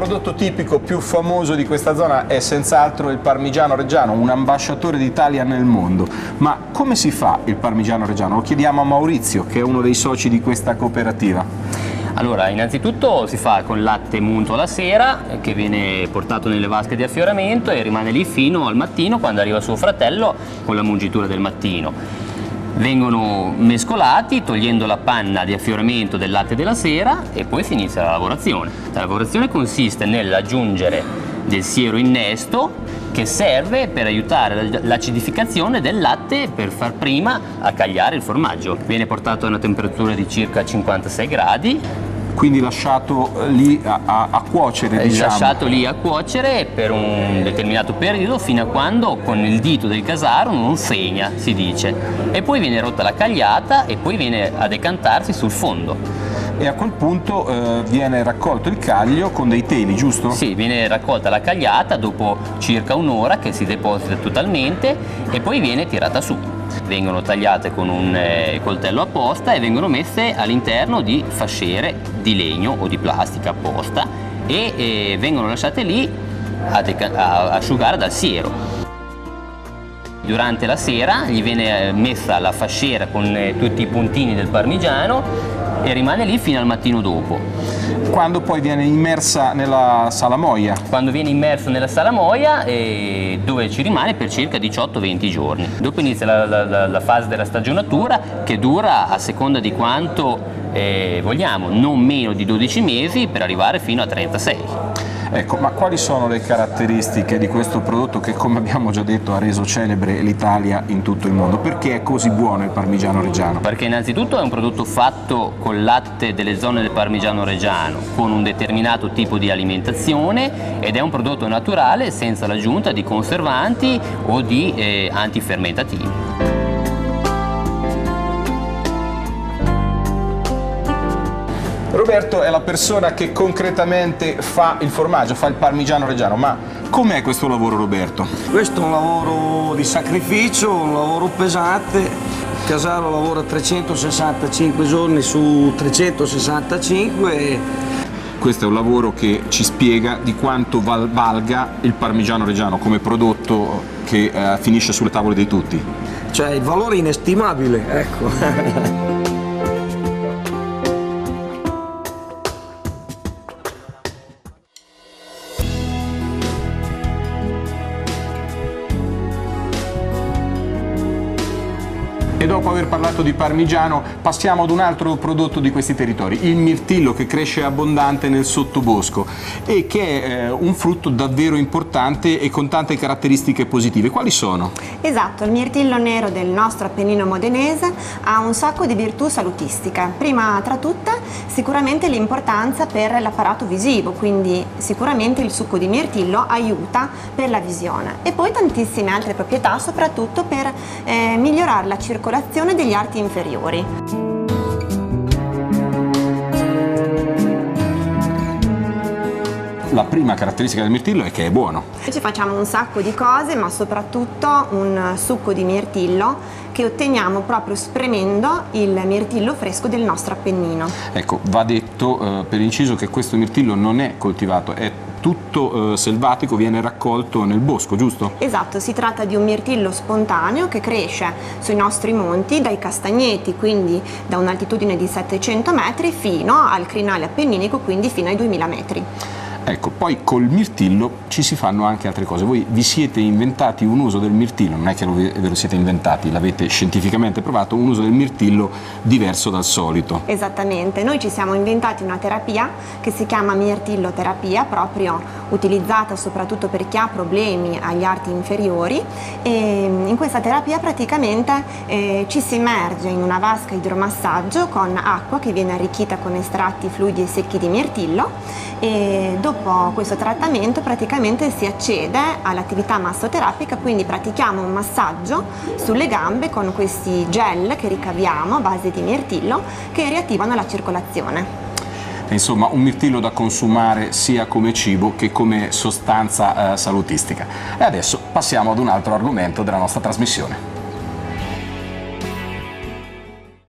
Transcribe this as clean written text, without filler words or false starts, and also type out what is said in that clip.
prodotto tipico più famoso di questa zona è senz'altro il Parmigiano Reggiano, un ambasciatore d'Italia nel mondo. Ma come si fa il Parmigiano Reggiano? Lo chiediamo a Maurizio, che è uno dei soci di questa cooperativa. Allora, innanzitutto si fa con latte munto alla sera, che viene portato nelle vasche di affioramento e rimane lì fino al mattino, quando arriva suo fratello con la mungitura del mattino. Vengono mescolati togliendo la panna di affioramento del latte della sera e poi si inizia la lavorazione. La lavorazione consiste nell'aggiungere del siero innesto che serve per aiutare l'acidificazione del latte per far prima a cagliare il formaggio. Viene portato a una temperatura di circa 56 gradi. Quindi lasciato lì a cuocere, diciamo. Lasciato lì a cuocere per un determinato periodo fino a quando con il dito del casaro non segna, si dice. E poi viene rotta la cagliata e poi viene a decantarsi sul fondo. E a quel punto viene raccolto il caglio con dei teli, giusto? Sì, viene raccolta la cagliata dopo circa un'ora che si deposita totalmente e poi viene tirata su. Vengono tagliate con un coltello apposta e vengono messe all'interno di fasciere di legno o di plastica apposta e vengono lasciate lì a asciugare dal siero. Durante la sera gli viene messa la fasciera con tutti i puntini del parmigiano e rimane lì fino al mattino dopo. Quando poi viene immersa nella salamoia? Quando viene immersa nella salamoia dove ci rimane per circa 18-20 giorni. Dopo inizia la fase della stagionatura che dura a seconda di quanto vogliamo, non meno di 12 mesi per arrivare fino a 36. Ecco, ma quali sono le caratteristiche di questo prodotto che, come abbiamo già detto, ha reso celebre l'Italia in tutto il mondo? Perché è così buono il Parmigiano Reggiano? Perché innanzitutto è un prodotto fatto col latte delle zone del Parmigiano Reggiano, con un determinato tipo di alimentazione ed è un prodotto naturale senza l'aggiunta di conservanti o di antifermentativi. Roberto è la persona che concretamente fa il formaggio, fa il Parmigiano Reggiano, ma com'è questo lavoro, Roberto? Questo è un lavoro di sacrificio, un lavoro pesante. Il casaro lavora 365 giorni su 365. Questo è un lavoro che ci spiega di quanto valga il Parmigiano Reggiano come prodotto che finisce sulle tavole di tutti. Cioè il valore è inestimabile, ecco. E dopo aver parlato di parmigiano passiamo ad un altro prodotto di questi territori, il mirtillo, che cresce abbondante nel sottobosco e che è un frutto davvero importante e con tante caratteristiche positive. Quali sono? Esatto, il mirtillo nero del nostro Appennino modenese ha un sacco di virtù salutistiche. Prima tra tutte sicuramente l'importanza per l'apparato visivo, quindi sicuramente il succo di mirtillo aiuta per la visione, e poi tantissime altre proprietà, soprattutto per migliorare la circolazione degli arti inferiori. La prima caratteristica del mirtillo è che è buono. Ci facciamo un sacco di cose, ma soprattutto un succo di mirtillo che otteniamo proprio spremendo il mirtillo fresco del nostro Appennino. Ecco, va detto per inciso che questo mirtillo non è coltivato, è tutto selvatico, viene raccolto nel bosco, giusto? Esatto, si tratta di un mirtillo spontaneo che cresce sui nostri monti, dai castagneti, quindi da un'altitudine di 700 metri, fino al crinale appenninico, quindi fino ai 2000 metri. Ecco, poi col mirtillo ci si fanno anche altre cose. Voi vi siete inventati un uso del mirtillo, non è che ve lo siete inventati, l'avete scientificamente provato, un uso del mirtillo diverso dal solito. Esattamente, noi ci siamo inventati una terapia che si chiama mirtilloterapia, proprio utilizzata soprattutto per chi ha problemi agli arti inferiori, e in questa terapia praticamente ci si immerge in una vasca idromassaggio con acqua che viene arricchita con estratti fluidi e secchi di mirtillo, e dopo questo trattamento praticamente si accede all'attività massoterapica, quindi pratichiamo un massaggio sulle gambe con questi gel che ricaviamo a base di mirtillo che riattivano la circolazione. Insomma, un mirtillo da consumare sia come cibo che come sostanza salutistica. E adesso passiamo ad un altro argomento della nostra trasmissione.